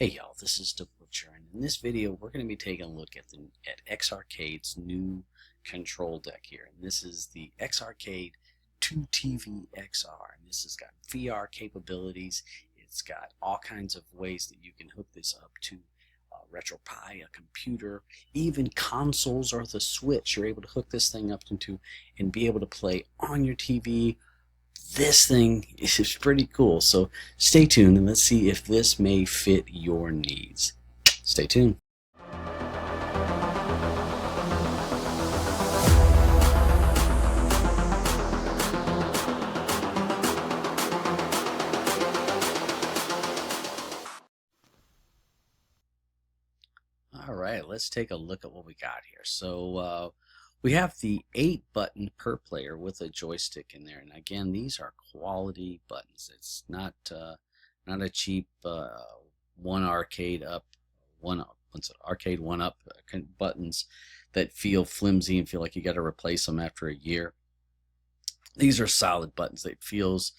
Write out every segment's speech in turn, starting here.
Hey y'all, this is the Butcher, and in this video we're going to be taking a look at X-Arcade's new control deck here. And this is the Arcade2TV-XR, and this has got VR capabilities. It's got all kinds of ways that you can hook this up to RetroPie, a computer, even consoles or the Switch. You're able to hook this thing up into and be able to play on your TV. This thing is pretty cool, so stay tuned and let's see if this may fit your needs. Stay tuned. Alright, let's take a look at what we got here. So we have the 8 button per player with a joystick in there, and again, these are quality buttons. It's not a cheap one arcade up arcade one up buttons that feel flimsy and feel like you got to replace them after a year. These are solid buttons. It feels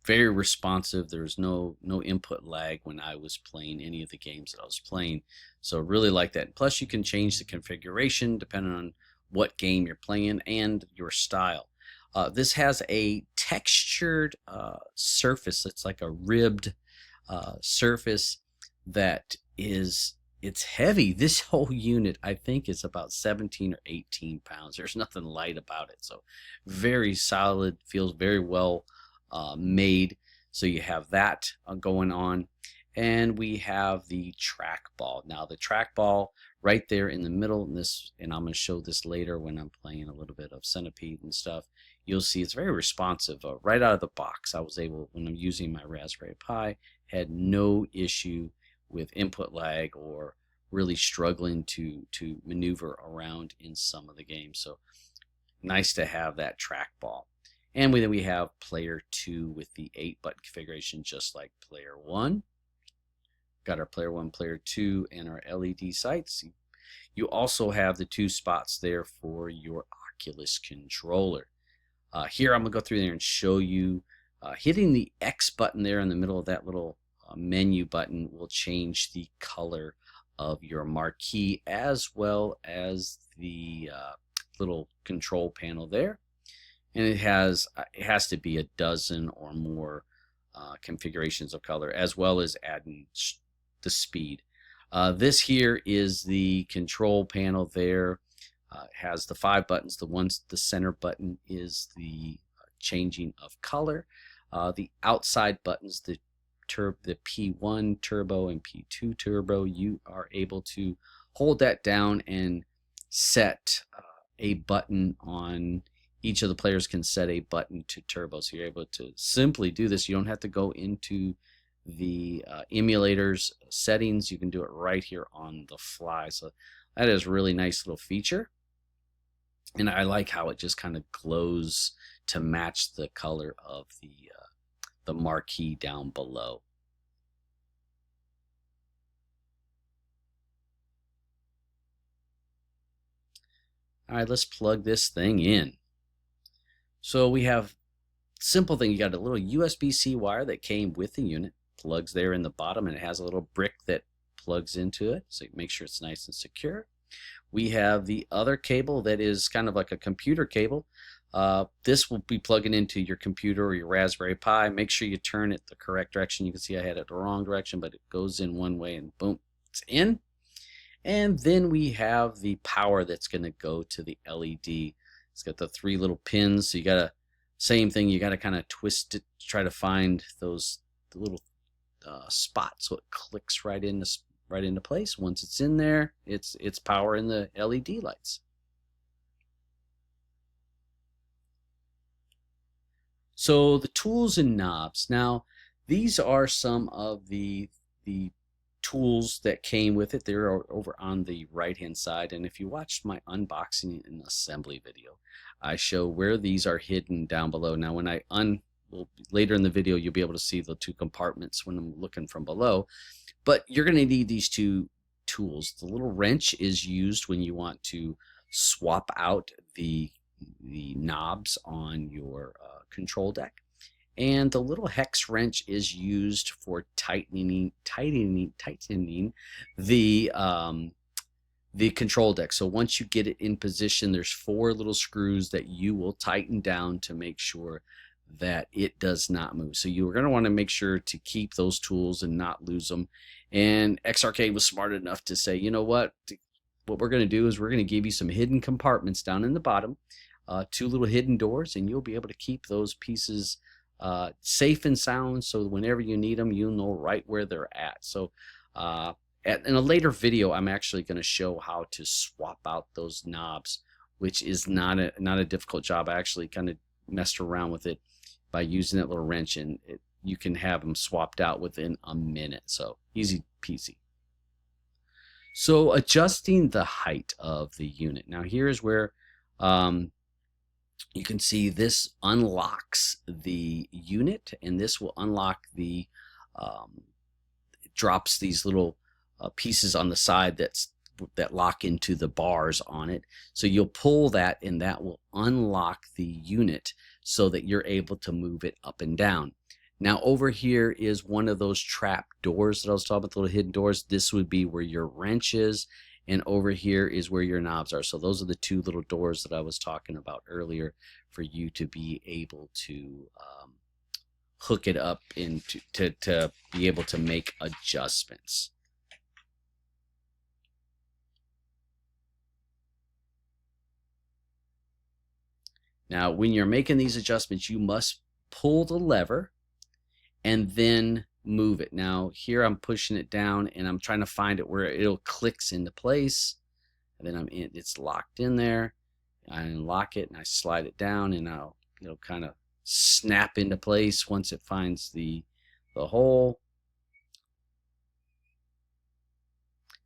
very responsive. There's no input lag when I was playing any of the games that I was playing, so really like that. Plus you can change the configuration depending on what game you're playing and your style. This has a textured surface. It's like a ribbed surface that it's heavy. This whole unit I think is about 17 or 18 pounds. There's nothing light about it, so very solid, feels very well made. So you have that going on, and we have the trackball. Now the trackball right there in the middle, and I'm going to show this later when I'm playing a little bit of Centipede and stuff. You'll see it's very responsive. Right out of the box, I was able, when I'm using my Raspberry Pi, had no issue with input lag or really struggling to maneuver around in some of the games. So nice to have that trackball. And then we have player 2 with the 8 button configuration, just like player 1. Got our player 1, player 2, and our LED sights. You also have the 2 spots there for your Oculus controller. Here I'm going to go through there and show you hitting the X button there in the middle of that little menu button will change the color of your marquee as well as the little control panel there. And it has to be a dozen or more configurations of color, as well as adding the speed. This here is the control panel there. It has the 5 buttons. The center button is the changing of color. The outside buttons, the P1 turbo and P2 turbo, you are able to hold that down and set a button on. Each of the players can set a button to turbo, so you're able to simply do this. You don't have to go into the emulators settings. You can do it right here on the fly. So that is a really nice little feature, and I like how it just kind of glows to match the color of the marquee down below. All right, let's plug this thing in. So we have simple thing. You got a little USB-C wire that came with the unit, plugs there in the bottom, and it has a little brick that plugs into it, so make sure it's nice and secure. We have the other cable that is kind of like a computer cable. This will be plugging into your computer or your Raspberry Pi. Make sure you turn it the correct direction. You can see I had it the wrong direction, but it goes in one way and boom, it's in. And then we have the power that's going to go to the LED. It's got the 3 little pins, so you gotta, same thing, you gotta kind of twist it to try to find the little spots so it clicks right into place. Once it's in there, it's powering the LED lights. So the tools and knobs. Now these are some of the tools that came with it. They're over on the right hand side, and if you watched my unboxing and assembly video, I show where these are hidden down below. Now when later in the video you'll be able to see the 2 compartments when I'm looking from below, but you're going to need these 2 tools. The little wrench is used when you want to swap out the knobs on your control deck, and the little hex wrench is used for tightening the control deck. So once you get it in position, there's 4 little screws that you will tighten down to make sure that it does not move. So you're going to want to make sure to keep those tools and not lose them. And X-Arcade was smart enough to say, you know what we're going to do is we're going to give you some hidden compartments down in the bottom, 2 little hidden doors, and you'll be able to keep those pieces safe and sound, so whenever you need them, you'll know right where they're at. So in a later video, I'm actually going to show how to swap out those knobs, which is not a difficult job. I actually kind of messed around with it by using that little wrench, and you can have them swapped out within a minute. So easy peasy. So adjusting the height of the unit. Now here's where you can see this unlocks the unit, and this will unlock the it drops these little pieces on the side that lock into the bars on it. So you'll pull that, and that will unlock the unit so that you're able to move it up and down. Now over here is one of those trap doors that I was talking about, the little hidden doors. This would be where your wrench is, and over here is where your knobs are. So those are the 2 little doors that I was talking about earlier for you to be able to hook it up into to be able to make adjustments. Now when you're making these adjustments, you must pull the lever and then move it. Now here I'm pushing it down, and I'm trying to find it where it'll clicks into place, and then it's locked in there. I unlock it and I slide it down, and it'll kind of snap into place once it finds the hole.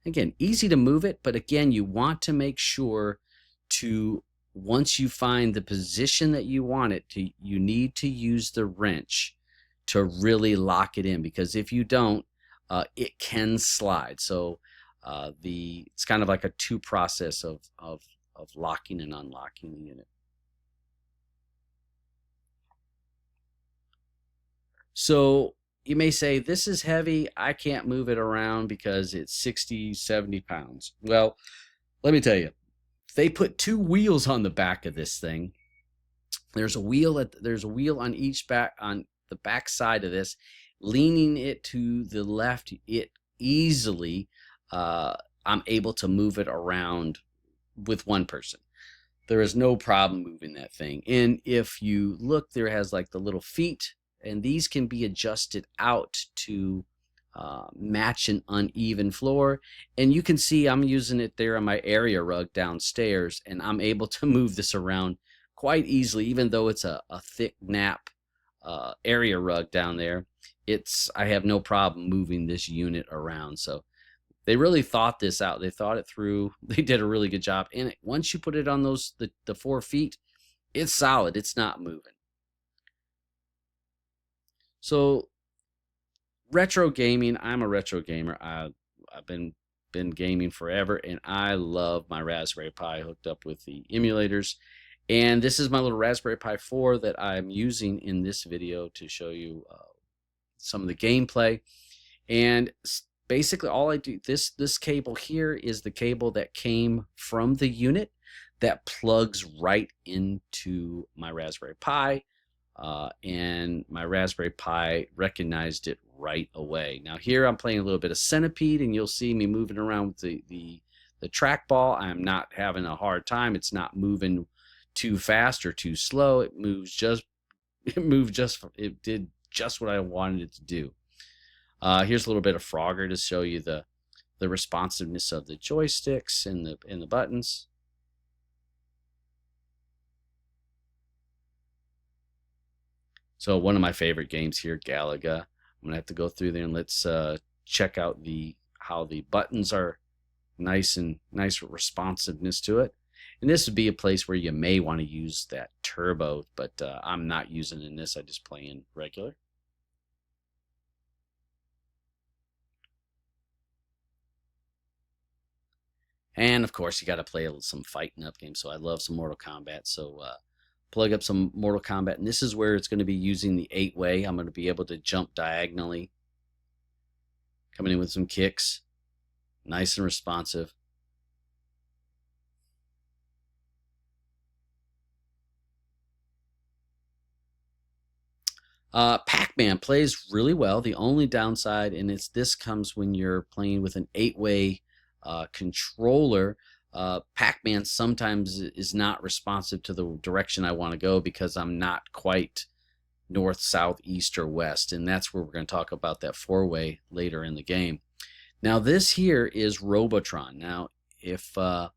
Again, easy to move it, but again, you want to make sure to, once you find the position that you want it to, you need to use the wrench to really lock it in, because if you don't, it can slide. So it's kind of like a 2 process of locking and unlocking the unit. So you may say, this is heavy, I can't move it around because it's 60, 70 pounds. Well, let me tell you, they put 2 wheels on the back of this thing. There's a wheel on each on the back side of this, leaning it to the left. It easily, I'm able to move it around with 1 person. There is no problem moving that thing. And if you look, there has like the little feet, and these can be adjusted out to match an uneven floor. And you can see I'm using it there on my area rug downstairs, and I'm able to move this around quite easily, even though it's a thick nap area rug down there. I have no problem moving this unit around. So they really thought this out. They thought it through. They did a really good job. And once you put it on the 4 feet, it's solid. It's not moving. So retro gaming, I'm a retro gamer. I've been gaming forever, and I love my Raspberry Pi hooked up with the emulators. And this is my little Raspberry Pi 4 that I'm using in this video to show you some of the gameplay. And basically all I do, this cable here is the cable that came from the unit that plugs right into my Raspberry Pi. And my Raspberry Pi recognized it right away. Now here I'm playing a little bit of Centipede, and you'll see me moving around with the trackball. I'm not having a hard time. It's not moving too fast or too slow. It did just what I wanted it to do. Here's a little bit of Frogger to show you the responsiveness of the joysticks and the buttons. So one of my favorite games here, Galaga. I'm gonna have to go through there, and let's check out how the buttons are nice responsiveness to it. And this would be a place where you may want to use that turbo, but I'm not using it in this. I just play in regular. And of course, you got to play some fighting up games. So I love some Mortal Kombat. So plug up some Mortal Kombat, and this is where it's going to be using the 8-way. I'm going to be able to jump diagonally, coming in with some kicks, nice and responsive. Pac-Man plays really well. The only downside, and this comes when you're playing with an 8-way controller. Pac-Man sometimes is not responsive to the direction I want to go because I'm not quite north, south, east, or west, and that's where we're going to talk about that 4-way later in the game. Now this here is Robotron. Now if I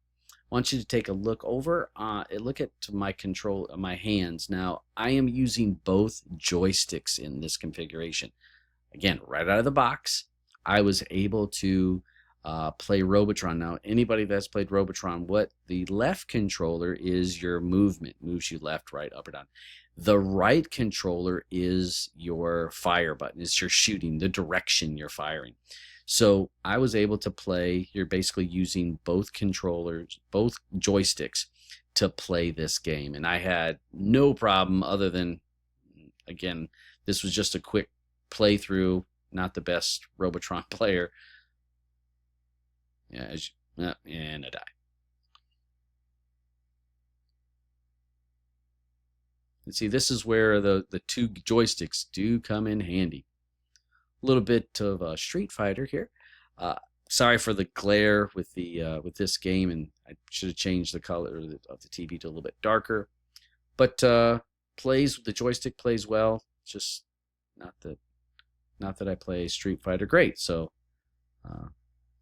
want you to take a look over, look at my hands. Now I am using both joysticks in this configuration. Again, right out of the box, I was able to play Robotron. Now, anybody that's played Robotron, what the left controller is your movement, moves you left, right, up, or down. The right controller is your fire button, is your shooting, the direction you're firing. So I was able to play, you're basically using both controllers, both joysticks to play this game. And I had no problem other than, again, this was just a quick playthrough, not the best Robotron player. Yeah, and I die. And see, this is where the two joysticks do come in handy. A little bit of Street Fighter here. Sorry for the glare with the with this game, and I should have changed the color of the TV to a little bit darker. But the joystick plays well. Just not that I play Street Fighter great. So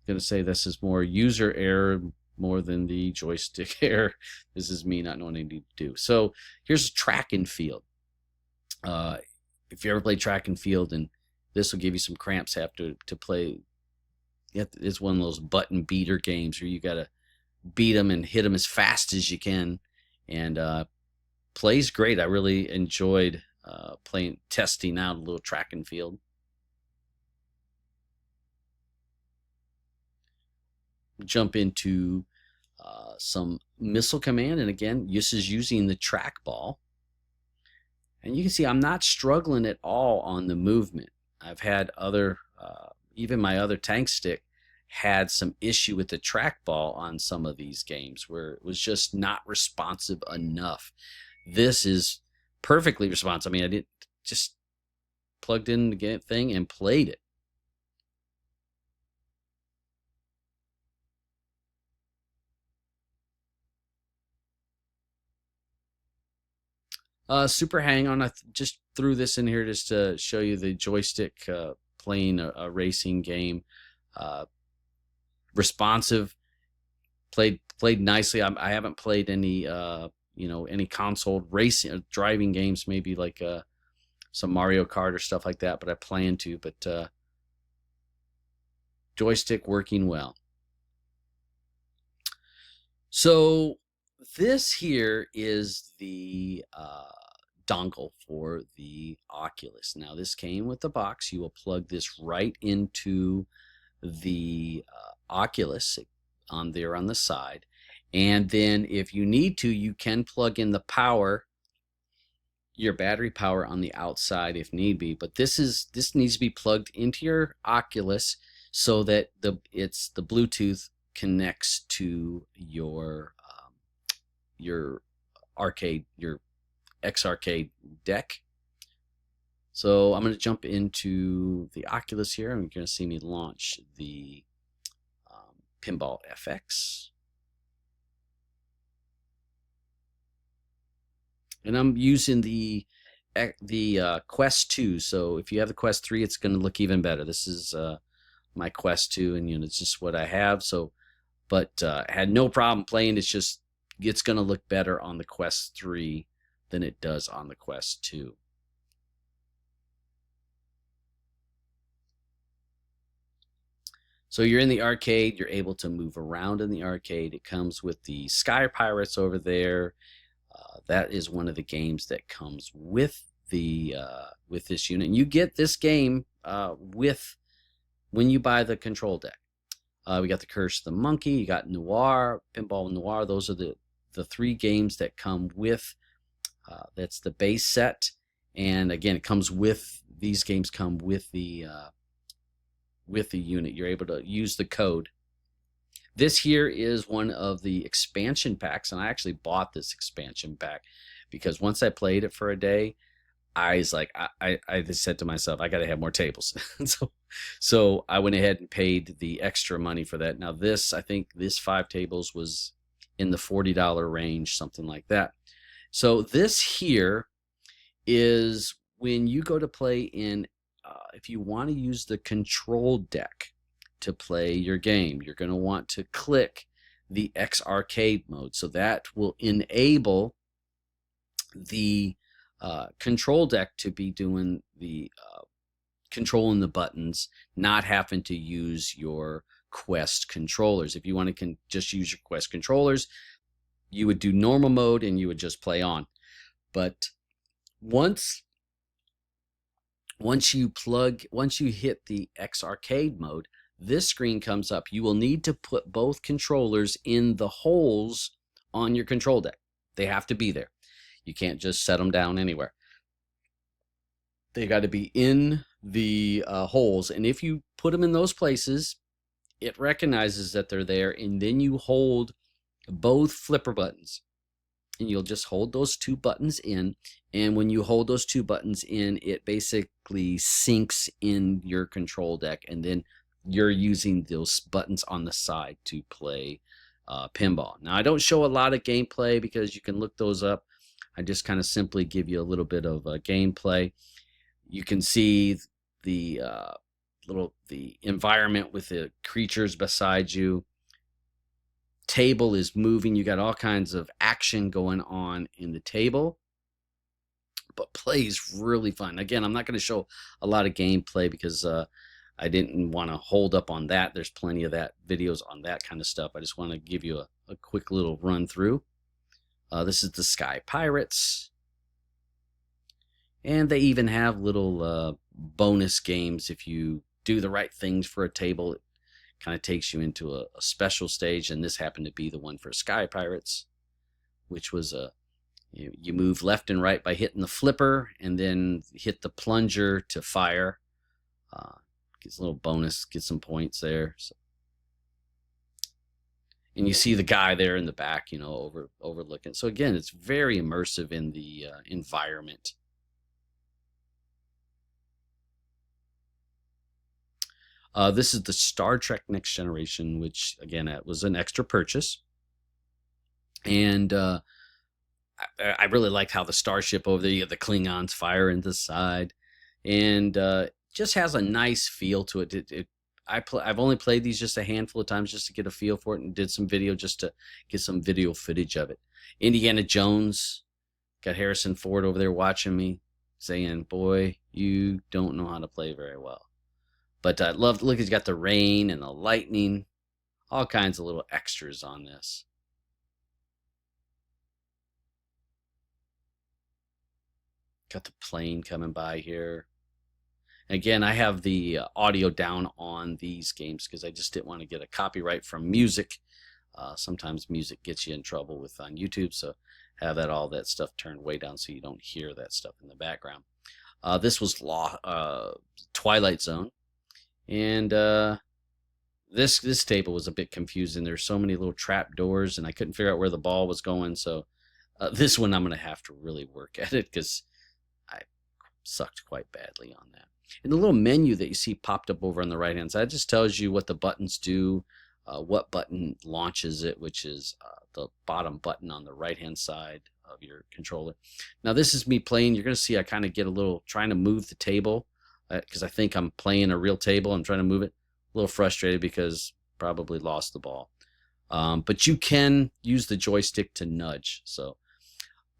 going to say this is more user error more than the joystick error. This is me not knowing what I need to do. So here's track and field. If you ever play track and field, and this will give you some cramps after to play. It's one of those button beater games where you got to beat them and hit them as fast as you can, and plays great. I really enjoyed testing out a little track and field. Jump into some missile command, and again, this is using the trackball, and you can see I'm not struggling at all on the movement. I've had other even my other TankStick had some issue with the trackball on some of these games where it was just not responsive enough. This is perfectly responsive. I mean, I did just plugged in the thing and played it. Super hang on. I just threw this in here just to show you the joystick playing a racing game. Responsive, played nicely. I haven't played any any console racing driving games, maybe like some Mario Kart or stuff like that, but I plan to. But joystick working well. So this here is the dongle for the Oculus. Now this came with the box. You will plug this right into the Oculus on the side, and then if you need to, you can plug in the power, your battery power on the outside if need be. But this needs to be plugged into your Oculus so that the Bluetooth connects to your arcade, your X-Arcade deck. So I'm going to jump into the Oculus here, and you're going to see me launch the Pinball FX. And I'm using the Quest 2. So if you have the Quest 3, it's going to look even better. This is my Quest 2, and it's just what I have. So, but I had no problem playing. It's going to look better on the Quest 3 than it does on the Quest 2. So you're in the arcade, you're able to move around in the arcade. It comes with the Sky Pirates over there. That is one of the games that comes with with this unit. And you get this game when you buy the control deck. We got the Curse of the Monkey, you got Noir, Pinball Noir. Those are the 3 games that come with That's the base set, and again, it comes with, these games come with the unit. You're able to use the code. This here is one of the expansion packs, and I actually bought this expansion pack because once I played it for a day, I was like, I just said to myself, I got to have more tables. so I went ahead and paid the extra money for that. Now this, I think this 5 tables was in the $40 range, something like that. So this here is when you go to play in, if you want to use the control deck to play your game, you're going to want to click the X Arcade mode. So that will enable the control deck to be doing the controlling the buttons, not having to use your Quest controllers. If you want to just use your Quest controllers, you would do normal mode and you would just play on. But once you hit the X Arcade mode, this screen comes up. You will need to put both controllers in the holes on your control deck. They have to be there. You can't just set them down anywhere. They got to be in the holes, and if you put them in those places, it recognizes that they're there, and then you hold both flipper buttons, and you'll just hold those 2 buttons in, and when you hold those 2 buttons in, it basically syncs in your control deck, and then you're using those buttons on the side to play pinball. Now, I don't show a lot of gameplay because you can look those up. I just kind of simply give you a little bit of gameplay. You can see the the environment with the creatures beside you. Table is moving. You got all kinds of action going on in the table, but play is really fun. Again, I'm not going to show a lot of gameplay because I didn't want to hold up on that. There's plenty of that videos on that kind of stuff. I just want to give you a quick little run through. This is the Sky Pirates, and they even have little bonus games. If you do the right things for a table, it kind of takes you into a special stage, and this happened to be the one for Sky Pirates, which was you move left and right by hitting the flipper, and then hit the plunger to fire. Gets a little bonus, get some points there. So. And you see the guy there in the back, you know, overlooking. So again, it's very immersive in the environment. This is the Star Trek Next Generation, which again, it was an extra purchase. And I really liked how the starship over there, you have the Klingons fire into the side, and just has a nice feel to it. I've only played these just a handful of times just to get a feel for it, and did some video just to get some video footage of it. Indiana Jones, got Harrison Ford over there watching me, saying, "Boy, you don't know how to play very well." But I love, look, he's got the rain and the lightning, all kinds of little extras on this. Got the plane coming by here. Again, I have the audio down on these games because I just didn't want to get a copyright from music. Sometimes music gets you in trouble with on YouTube, so have all that stuff turned way down so you don't hear that stuff in the background. This was Twilight Zone, and this table was a bit confusing. There's so many little trap doors, and I couldn't figure out where the ball was going. So this one I'm going to have to really work at it because I sucked quite badly on that. And the little menu that you see popped up over on the right hand side just tells you what the buttons do, what button launches it, which is the bottom button on the right hand side of your controller. Now this is me playing. You're going to see I kind of get a little trying to move the table because I think I'm playing a real table. I'm trying to move it. A little frustrated because probably lost the ball. But you can use the joystick to nudge. So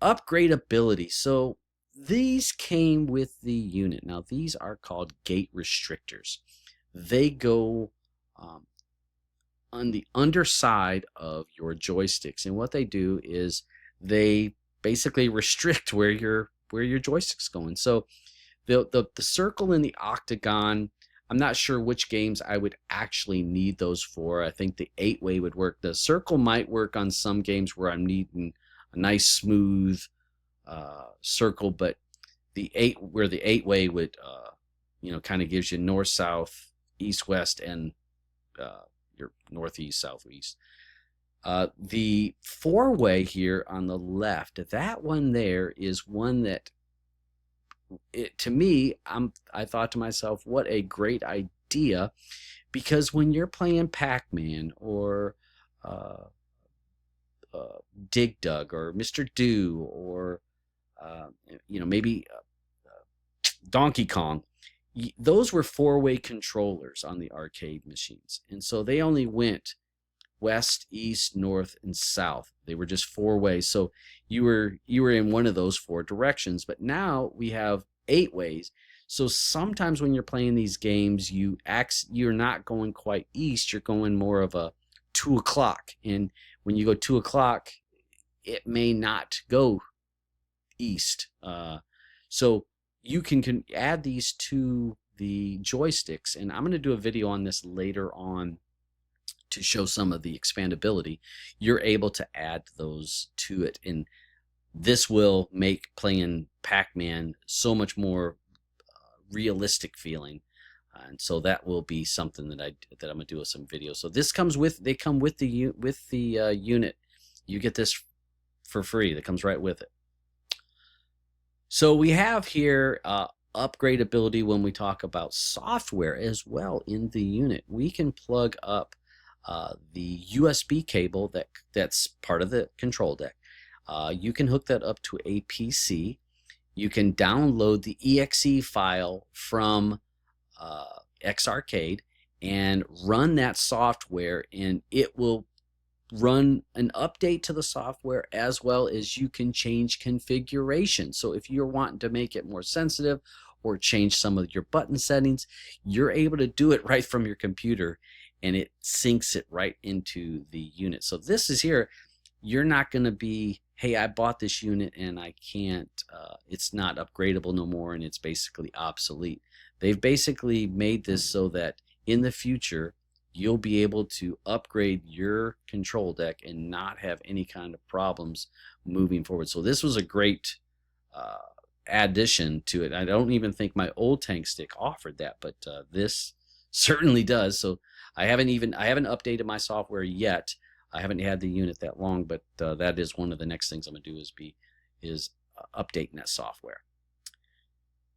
upgradability. So these came with the unit. Now these are called gate restrictors. They go on the underside of your joysticks, and what they do is they basically restrict where your joystick's going. So the circle and the octagon, I'm not sure which games I would actually need those for. I think the 8-way would work. The circle might work on some games where I'm needing a nice smooth circle, but the where the 8-way would kind of gives you north, south, east, west, and your northeast, southeast. The 4-way here on the left, that one there is one that to me, I thought to myself, what a great idea, because when you're playing Pac-Man or Dig Dug or Mr. Do or maybe Donkey Kong, those were 4-way controllers on the arcade machines, and so they only went west, east, north, and south. They were just 4 ways, so you were in one of those 4 directions. But now we have 8 ways, so sometimes when you're playing these games, you're not going quite east, you're going more of a 2 o'clock, and when you go 2 o'clock, it may not go east. So you can add these to the joysticks, and I'm going to do a video on this later on to show some of the expandability. You're able to add those to it, and this will make playing Pac-Man so much more realistic feeling. And so that will be something that I'm gonna do with some videos. So this comes with, they come with the unit. You get this for free. That comes right with it. So we have here upgradability when we talk about software as well in the unit. We can plug up the USB cable that's part of the control deck. You can hook that up to a PC. You can download the exe file from Xarcade and run that software, and it will run an update to the software, as well as you can change configuration. So if you're wanting to make it more sensitive or change some of your button settings, you're able to do it right from your computer, and it syncs it right into the unit. So this is here, you're not going to be, hey, I bought this unit and I can't, it's not upgradable no more, and it's basically obsolete. They've basically made this so that in the future you'll be able to upgrade your control deck and not have any kind of problems moving forward. So this was a great addition to it. I don't even think my old TankStick offered that, but this certainly does. So I haven't updated my software yet. I haven't had the unit that long, but that is one of the next things I'm gonna do is updating that software.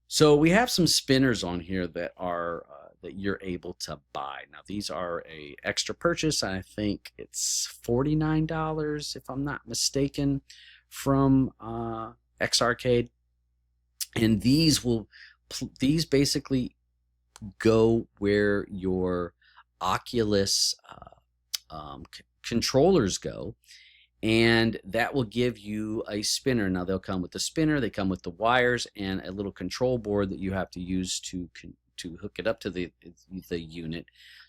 So we have some spinners on here that are that you're able to buy. Now these are a extra purchase. I think it's $49 if I'm not mistaken from Xarcade, and these basically go where your Oculus controllers go, and that will give you a spinner. Now they'll come with the spinner, they come with the wires, and a little control board that you have to use to hook it up to the unit.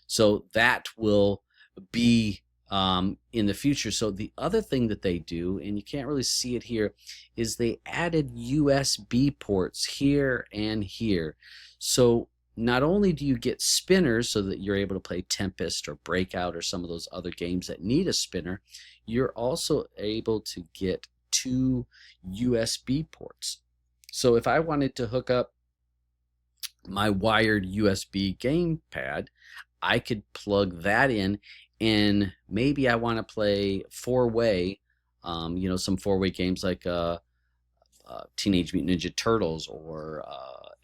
So that will be in the future. So the other thing that they do, and you can't really see it here, is they added USB ports here and here. So not only do you get spinners so that you're able to play Tempest or Breakout or some of those other games that need a spinner, you're also able to get 2 USB ports. So if I wanted to hook up my wired USB gamepad, I could plug that in, and maybe I want to play 4-way, some 4-way games like Teenage Mutant Ninja Turtles or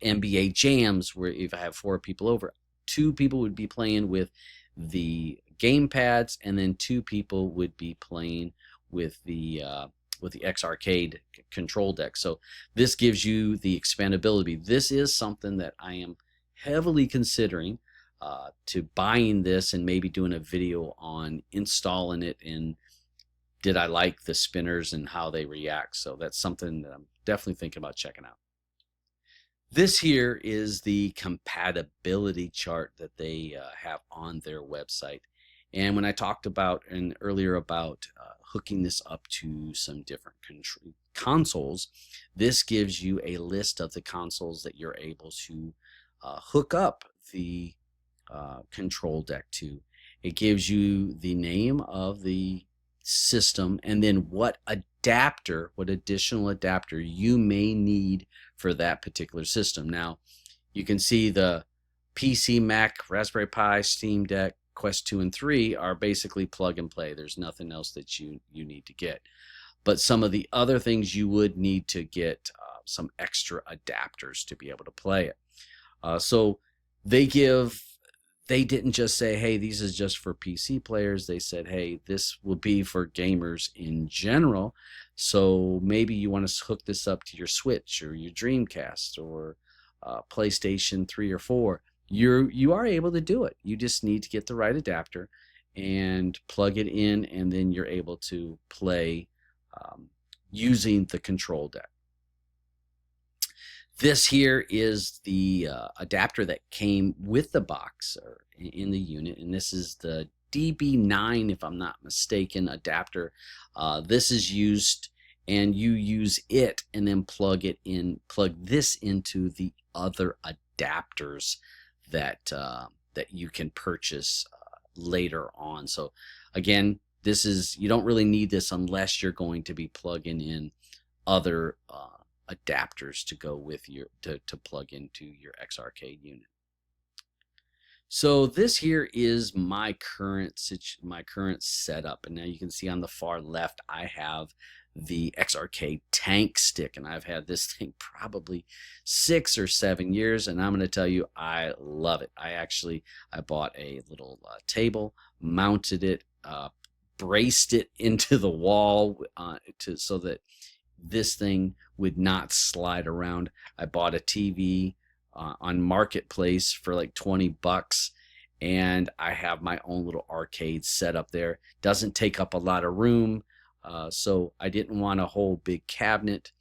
NBA Jams, where if I have 4 people over, 2 people would be playing with the game pads, and then 2 people would be playing with the Xarcade control deck. So this gives you the expandability. This is something that I am heavily considering to buying this and maybe doing a video on installing it, and did I like the spinners and how they react. So that's something that I'm definitely thinking about checking out. This here is the compatibility chart that they have on their website. And when I talked about earlier about hooking this up to some different consoles, this gives you a list of the consoles that you're able to hook up the control deck to. It gives you the name of the system, and then what additional adapter you may need for that particular system. Now, you can see the PC, Mac, Raspberry Pi, Steam Deck, Quest 2 and 3 are basically plug and play. There's nothing else that you need to get. But some of the other things you would need to get some extra adapters to be able to play it. So they didn't just say, hey, these is just for PC players. They said, hey, this will be for gamers in general. So maybe you want to hook this up to your Switch or your Dreamcast or PlayStation 3 or 4. You are able to do it. You just need to get the right adapter and plug it in, and then you're able to play using the control deck. This here is the adapter that came with the box or in the unit, and this is the DB9, if I'm not mistaken, adapter. This is used, and you use it and then plug this into the other adapters that you can purchase later on. So again, you don't really need this unless you're going to be plugging in other adapters to go with your to plug into your X-Arcade unit. So this here is my current setup, and now you can see on the far left I have the X-Arcade TankStick, and I've had this thing probably 6 or 7 years, and I'm going to tell you I love it. I bought a little table, mounted it, braced it into the wall so that this thing would not slide around. I bought a TV on Marketplace for like 20 bucks, and I have my own little arcade set up there. Doesn't take up a lot of room, so I didn't want a whole big cabinet.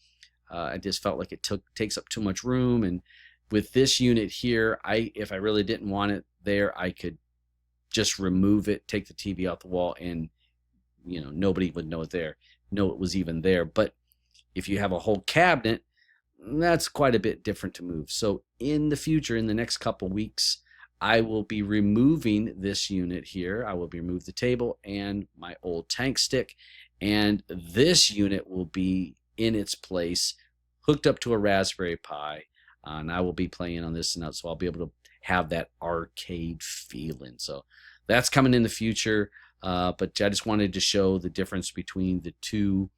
I just felt like it takes up too much room, and with this unit here, if I really didn't want it there, I could just remove it, take the TV out the wall, and nobody would know it was even there. But if you have a whole cabinet, that's quite a bit different to move. So in the future, in the next couple weeks, I will be removing this unit here. I will remove the table and my old TankStick, and this unit will be in its place, hooked up to a Raspberry Pi, and I will be playing on this, and so I'll be able to have that arcade feeling. So that's coming in the future, but I just wanted to show the difference between the two.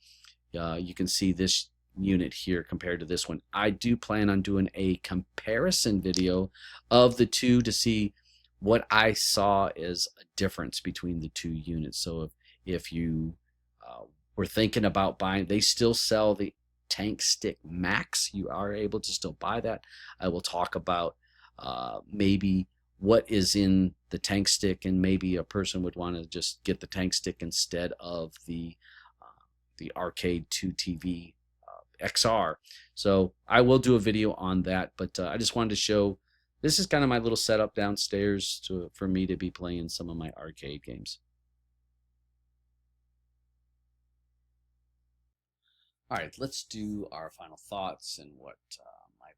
You can see this unit here compared to this one. I do plan on doing a comparison video of the two to see what I saw as a difference between the two units. So if you were thinking about buying, they still sell the TankStick Max. You are able to still buy that. I will talk about maybe what is in the TankStick, and maybe a person would want to just get the TankStick instead of the Arcade2TV-XR. So I will do a video on that, but I just wanted to show this is kind of my little setup downstairs for me to be playing some of my arcade games. All right, let's do our final thoughts and what my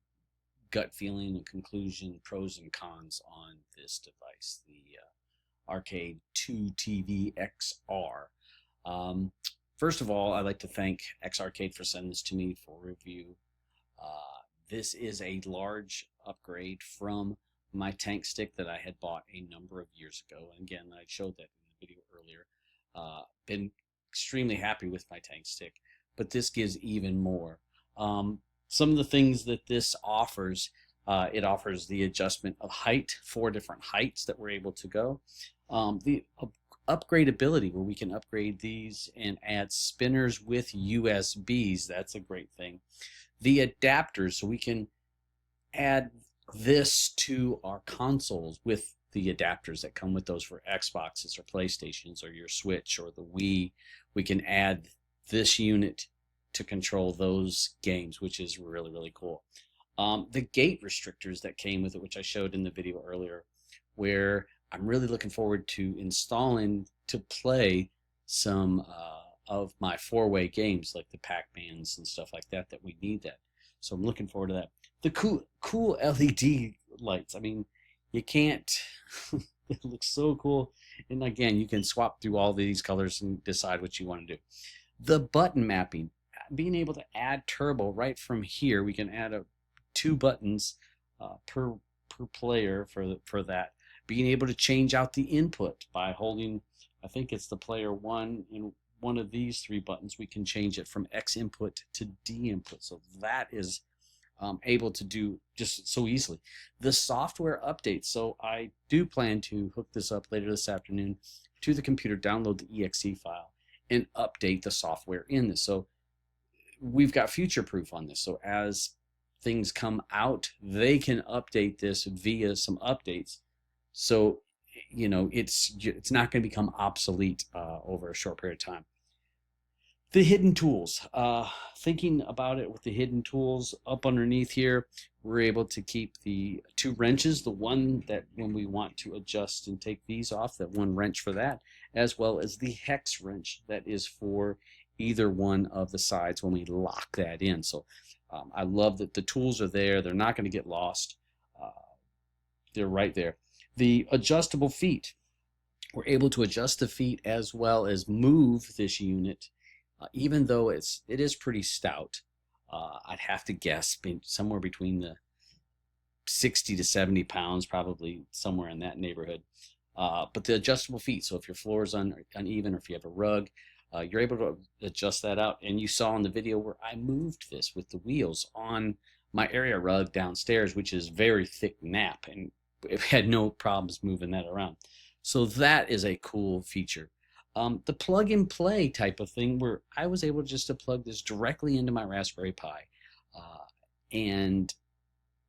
gut feeling and conclusion, pros and cons on this device, the Arcade2TV-XR. First of all, I'd like to thank X-Arcade for sending this to me for review. This is a large upgrade from my TankStick that I had bought a number of years ago. And again, I showed that in the video earlier. Been extremely happy with my TankStick, but this gives even more. Some of the things that this offers, it offers the adjustment of height, 4 different heights that we're able to go. The upgradability, where we can upgrade these and add spinners with USBs. That's a great thing. The adapters, so we can add this to our consoles with the adapters that come with those for Xboxes or PlayStations or your Switch or the Wii. We can add this unit to control those games, which is really, really cool. The gate restrictors that came with it, which I showed in the video earlier, where I'm really looking forward to installing to play some of my 4-way games like the Pac-Mans and stuff like that we need that. So I'm looking forward to that. The cool LED lights. I mean, you can't It looks so cool. And again, you can swap through all these colors and decide what you want to do. The button mapping, being able to add turbo right from here, we can add 2 buttons per player for that. Being able to change out the input by holding, I think it's the player 1 in one of these 3 buttons, we can change it from X input to D input. So that is able to do just so easily. The software updates, so I do plan to hook this up later this afternoon to the computer, download the exe file, and update the software in this. So we've got future proof on this. So as things come out, they can update this via some updates. So, you know, it's not going to become obsolete over a short period of time. The hidden tools, thinking about it with the hidden tools up underneath here, we're able to keep the 2 wrenches, the one that when we want to adjust and take these off, that 1 wrench for that, as well as the hex wrench that is for either one of the sides when we lock that in. So I love that the tools are there. They're not going to get lost. They're right there. The adjustable feet, we're able to adjust the feet as well as move this unit. Even though it is pretty stout, I'd have to guess somewhere between the 60 to 70 pounds, probably somewhere in that neighborhood. But the adjustable feet, so if your floor is uneven or if you have a rug, you're able to adjust that out. And you saw in the video where I moved this with the wheels on my area rug downstairs, which is very thick nap, and it had no problems moving that around. So that is a cool feature. The plug and play type of thing, where I was able just to plug this directly into my Raspberry Pi, and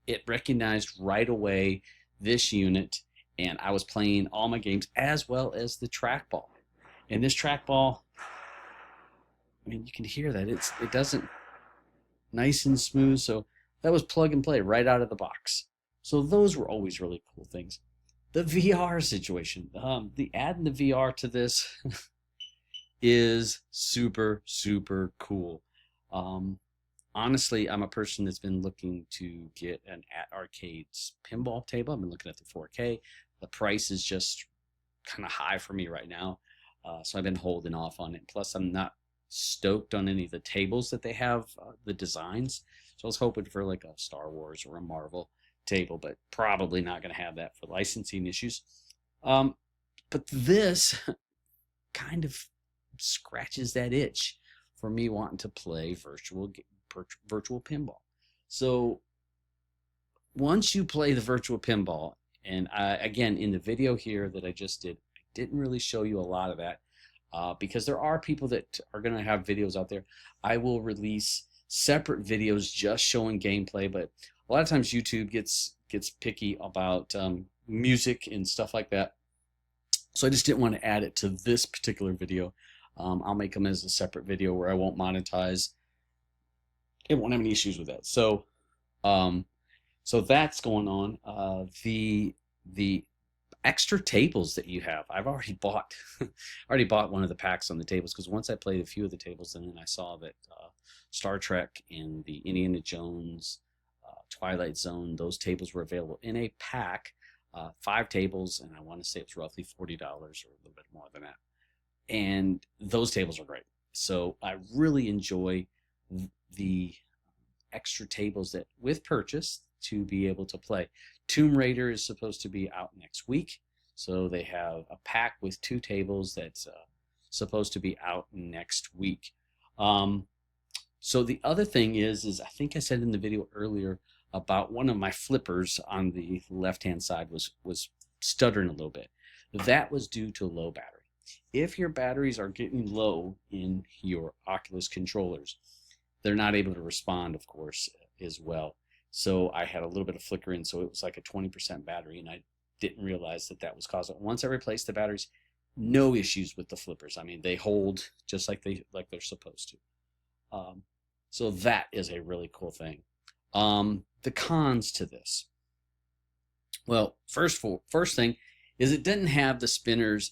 it recognized right away this unit, and I was playing all my games as well as the trackball. And this trackball, I mean, you can hear that it doesn't nice and smooth. So that was plug and play right out of the box. So those were always really cool things. The VR situation, the adding the VR to this is super, super cool. Honestly, I'm a person that's been looking to get an Arcade's pinball table. I've been looking at the 4K. The price is just kind of high for me right now, so I've been holding off on it. Plus, I'm not stoked on any of the tables that they have, the designs. So I was hoping for like a Star Wars or a Marvel table, but probably not going to have that for licensing issues. But this kind of scratches that itch for me wanting to play virtual pinball. So once you play the virtual pinball, and again, in the video here that I just did, I didn't really show you a lot of that because there are people that are going to have videos out there. I will release separate videos just showing gameplay, but a lot of times YouTube gets picky about music and stuff like that. So I just didn't want to add it to this particular video. I'll make them as a separate video where I won't monetize. It won't have any issues with that. So so that's going on. The extra tables that you have, I've already bought one of the packs on the tables, because once I played a few of the tables, and then I saw that Star Trek and the Indiana Jones, Twilight Zone, those tables were available in a pack, 5 tables, and I want to say it's roughly $40 or a little bit more than that. And those tables are great. So I really enjoy the extra tables that with purchase to be able to play. Tomb Raider is supposed to be out next week, so they have a pack with 2 tables that's supposed to be out next week. So the other thing is I think I said in the video earlier about one of my flippers on the left-hand side was stuttering a little bit. That was due to low battery. If your batteries are getting low in your Oculus controllers, they're not able to respond, of course, as well. So I had a little bit of flickering, so it was like a 20% battery, and I didn't realize that that was causing it. Once I replaced the batteries, no issues with the flippers. I mean, they hold just like they're supposed to. So that is a really cool thing. The cons to this. Well, first thing is it didn't have the spinners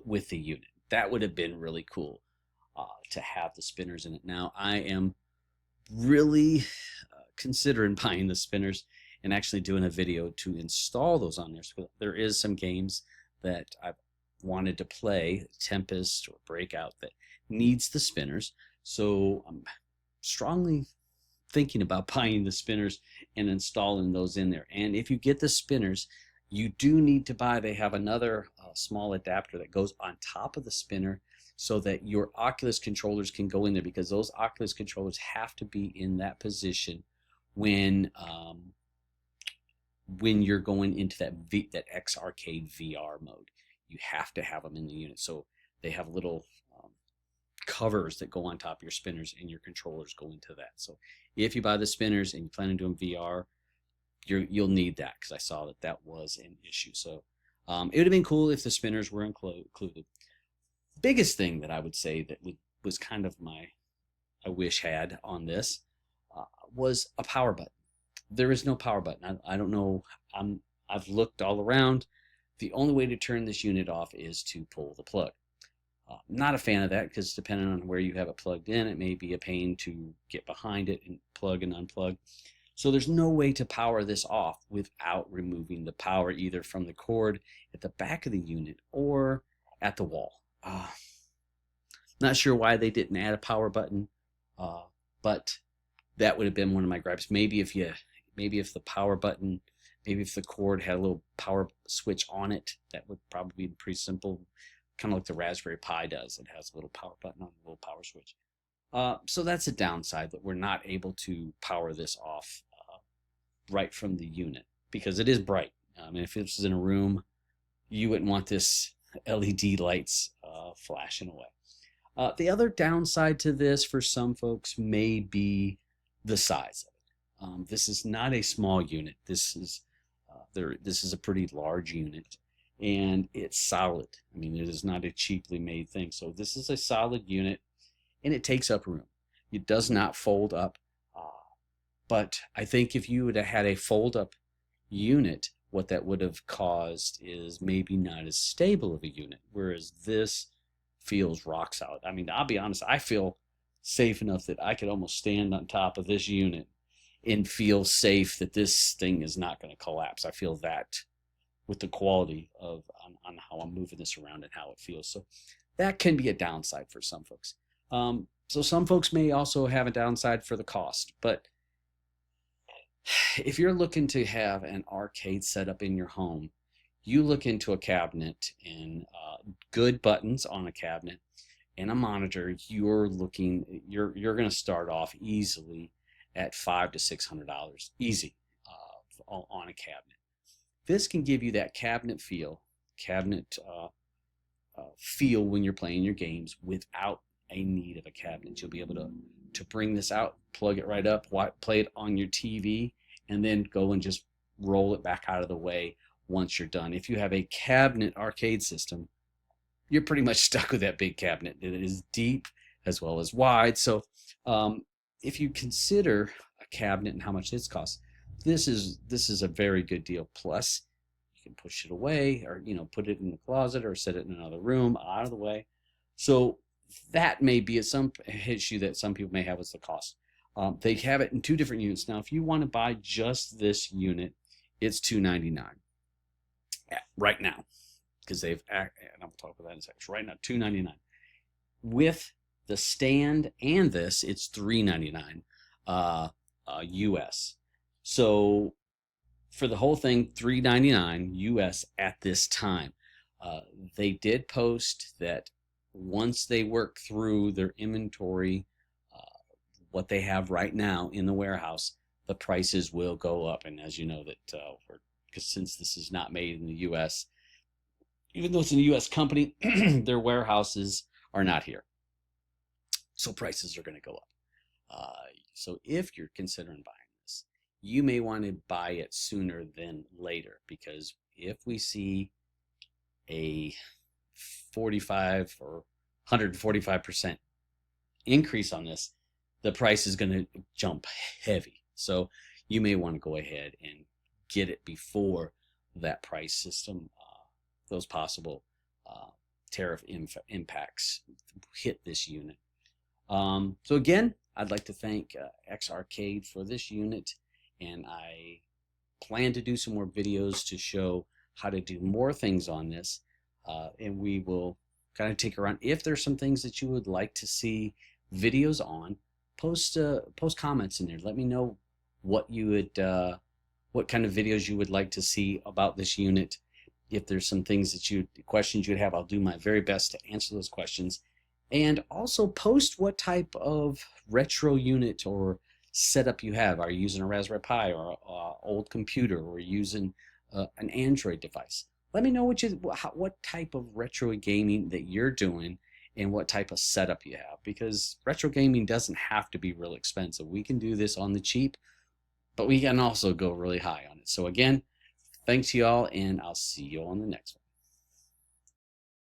with the unit. That would have been really cool to have the spinners in it. Now I am really considering buying the spinners, and actually doing a video to install those on there. So there is some games that I've wanted to play, Tempest or Breakout, that needs the spinners. So I'm strongly thinking about buying the spinners and installing those in there. And if you get the spinners, you do need to buy, they have another small adapter that goes on top of the spinner so that your Oculus controllers can go in there, because those Oculus controllers have to be in that position when you're going into that X Arcade VR mode. You have to have them in the unit. So they have little covers that go on top of your spinners, and your controllers go into that. So if you buy the spinners and you plan on doing VR, you'll need that, because I saw that was an issue. So it would have been cool if the spinners were included. Biggest thing that I would say that was kind of I wish had on this was a power button. There is no power button. I don't know. I've looked all around. The only way to turn this unit off is to pull the plug. Not a fan of that, because depending on where you have it plugged in, it may be a pain to get behind it and plug and unplug. So there's no way to power this off without removing the power, either from the cord at the back of the unit or at the wall. Not sure why they didn't add a power button, but that would have been one of my gripes. Maybe if the power button, maybe if the cord had a little power switch on it, that would probably be pretty simple, kind of like the Raspberry Pi does. It has a little power button on a little power switch. So that's a downside, that we're not able to power this off right from the unit, because it is bright. I mean, if this was in a room, you wouldn't want this LED lights flashing away. The other downside to this for some folks may be the size of it. This is not a small unit. This is a pretty large unit, and it's solid. I mean, it is not a cheaply made thing. So this is a solid unit, and it takes up room. It does not fold up. But I think if you would have had a fold-up unit, what that would have caused is maybe not as stable of a unit, whereas this feels rock solid. I mean, I'll be honest, I feel safe enough that I could almost stand on top of this unit and feel safe that this thing is not going to collapse. I feel that with the quality of on how I'm moving this around and how it feels. So that can be a downside for some folks. So some folks may also have a downside for the cost, but if you're looking to have an arcade setup in your home, you look into a cabinet and good buttons on a cabinet and a monitor, you're going to start off easily at $500 to $600 easy on a cabinet. This can give you that cabinet feel when you're playing your games without a need of a cabinet. You'll be able to bring this out, plug it right up, play it on your TV, and then go and just roll it back out of the way once you're done. If you have a cabinet arcade system, you're pretty much stuck with that big cabinet. It is deep as well as wide. So if you consider a cabinet and how much it costs, this is a very good deal. Plus, you can push it away, or put it in the closet, or set it in another room out of the way. So that may be some issue that some people may have with the cost. They have it in two different units. Now, if you want to buy just this unit, it's $299 right now, because and I'll talk about that in a second. Right now, $299 with the stand and this. It's $399 US. So for the whole thing, $399 US at this time. They did post that once they work through their inventory, what they have right now in the warehouse, the prices will go up. And as you know, that because since this is not made in the U.S., even though it's a U.S. company, their warehouses are not here, so prices are going to go up. So if you're considering buying this, you may want to buy it sooner than later, because if we see a 45 or 145% increase on this, the price is going to jump heavy. So you may want to go ahead and get it before that price system, those possible tariff impacts hit this unit. So again, I'd like to thank X Arcade for this unit, and I plan to do some more videos to show how to do more things on this, and we will kind of take around. If there's some things that you would like to see videos on, post comments in there. Let me know what you would what kind of videos you would like to see about this unit. If there's some things that questions you'd have, I'll do my very best to answer those questions. And also post what type of retro unit or setup you have. Are you using a Raspberry Pi or an old computer, or using an Android device? Let me know what type of retro gaming that you're doing and what type of setup you have, because retro gaming doesn't have to be real expensive. We can do this on the cheap, but we can also go really high on it. So again, thanks y'all, and I'll see you on the next one.